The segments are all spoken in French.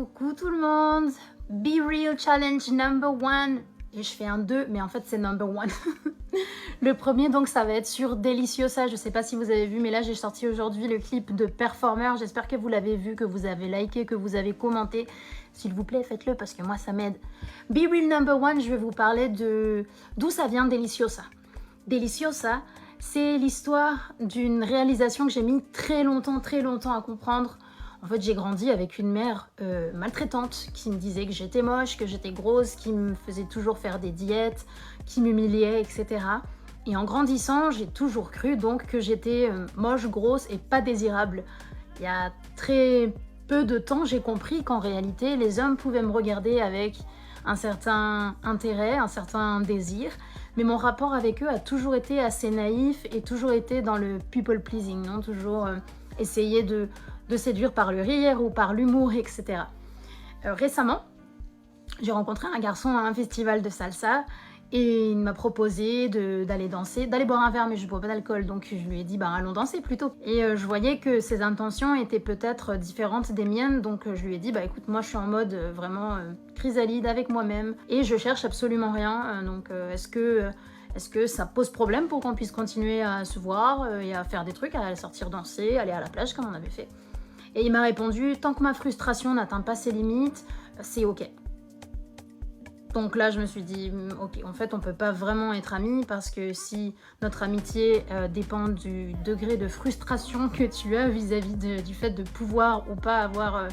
Coucou tout le monde. Be Real Challenge number 1. Et je fais un 2, mais en fait c'est number 1. Le premier donc ça va être sur Deliciosa. Je sais pas si vous avez vu, mais là j'ai sorti aujourd'hui le clip de Performer. J'espère que vous l'avez vu, que vous avez liké, que vous avez commenté. S'il vous plaît, faites-le parce que moi ça m'aide. Be Real number 1, je vais vous parler de d'où ça vient Deliciosa. Deliciosa, c'est l'histoire d'une réalisation que j'ai mis très longtemps à comprendre. En fait, j'ai grandi avec une mère maltraitante qui me disait que j'étais moche, que j'étais grosse, qui me faisait toujours faire des diètes, qui m'humiliait, etc. Et en grandissant, j'ai toujours cru donc que j'étais moche, grosse et pas désirable. Il y a très peu de temps, j'ai compris qu'en réalité, les hommes pouvaient me regarder avec un certain intérêt, un certain désir, mais mon rapport avec eux a toujours été assez naïf et toujours été dans le people pleasing, non, toujours essayer de séduire par le rire ou par l'humour, etc. Récemment, j'ai rencontré un garçon à un festival de salsa et il m'a proposé d'aller danser, d'aller boire un verre, mais je ne bois pas d'alcool, donc je lui ai dit allons danser plutôt. Et je voyais que ses intentions étaient peut-être différentes des miennes, donc je lui ai dit écoute, moi je suis en mode vraiment chrysalide avec moi-même et je cherche absolument rien, donc est-ce que ça pose problème pour qu'on puisse continuer à se voir et à faire des trucs, à sortir danser, aller à la plage comme on avait fait? Et il m'a répondu, tant que ma frustration n'atteint pas ses limites, c'est ok. Donc là, je me suis dit, ok, en fait, on peut pas vraiment être amis parce que si notre amitié dépend du degré de frustration que tu as vis-à-vis du fait de pouvoir ou pas avoir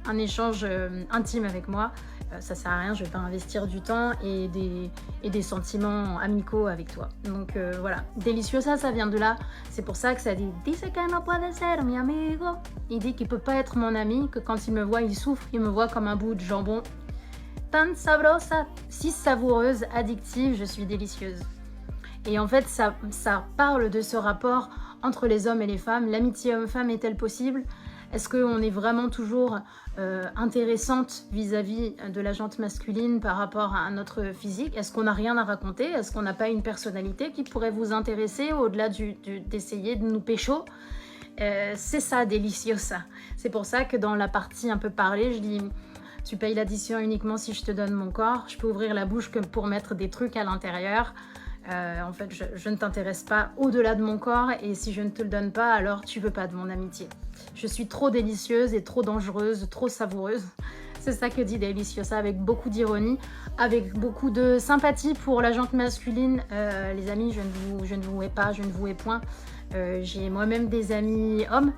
un échange intime avec moi, ça sert à rien, je vais pas investir du temps et des sentiments amicaux avec toi. Donc voilà, Deliciosa, ça vient de là. C'est pour ça que ça dit Dice que no puede ser mi amigo. Il dit qu'il peut pas être mon ami, que quand il me voit, il souffre, il me voit comme un bout de jambon. Tan sabrosa, si savoureuse, addictive, je suis délicieuse. Et en fait, ça parle de ce rapport entre les hommes et les femmes. L'amitié homme-femme est-elle possible ? Est-ce qu'on est vraiment toujours intéressante vis-à-vis de la gente masculine par rapport à notre physique? Est-ce qu'on n'a rien à raconter? Est-ce qu'on n'a pas une personnalité qui pourrait vous intéresser au-delà d'essayer de nous pécho? C'est ça, Deliciosa. C'est pour ça que dans la partie un peu parlée, je dis tu payes l'addition uniquement si je te donne mon corps. Je peux ouvrir la bouche que pour mettre des trucs à l'intérieur. En fait, je ne t'intéresse pas au-delà de mon corps et si je ne te le donne pas, alors tu veux pas de mon amitié. Je suis trop délicieuse et trop dangereuse, trop savoureuse. C'est ça que dit Deliciosa avec beaucoup d'ironie, avec beaucoup de sympathie pour la gente masculine. Les amis, je ne vous hais pas, je ne vous hais point. J'ai moi-même des amis hommes,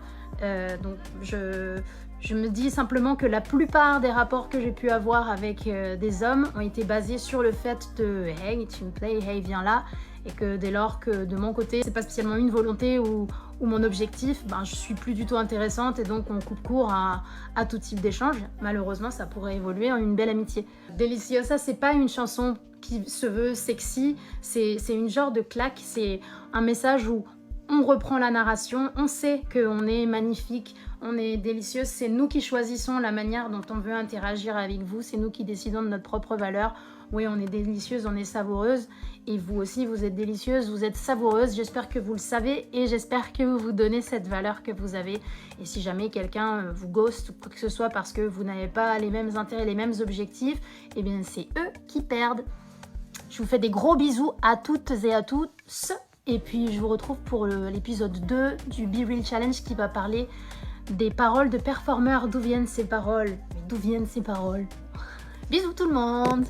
donc je me dis simplement que la plupart des rapports que j'ai pu avoir avec des hommes ont été basés sur le fait de « Hey, tu me plais, hey, viens là ». Et que dès lors que de mon côté, c'est pas spécialement une volonté ou mon objectif, je suis plus du tout intéressante et donc on coupe court à tout type d'échange. Malheureusement, ça pourrait évoluer en une belle amitié. Deliciosa, c'est pas une chanson qui se veut sexy, c'est une genre de claque, c'est un message où on reprend la narration, on sait qu'on est magnifique, on est délicieuse, c'est nous qui choisissons la manière dont on veut interagir avec vous, c'est nous qui décidons de notre propre valeur. Oui, on est délicieuse, on est savoureuse, et vous aussi, vous êtes délicieuse, vous êtes savoureuse, j'espère que vous le savez, et j'espère que vous vous donnez cette valeur que vous avez. Et si jamais quelqu'un vous ghost ou quoi que ce soit parce que vous n'avez pas les mêmes intérêts, les mêmes objectifs, eh bien c'est eux qui perdent. Je vous fais des gros bisous à toutes et à tous. Et puis je vous retrouve pour l'épisode 2 du Be Real Challenge qui va parler des paroles de Performer. D'où viennent ces paroles? Mais d'où viennent ces paroles? Bisous tout le monde!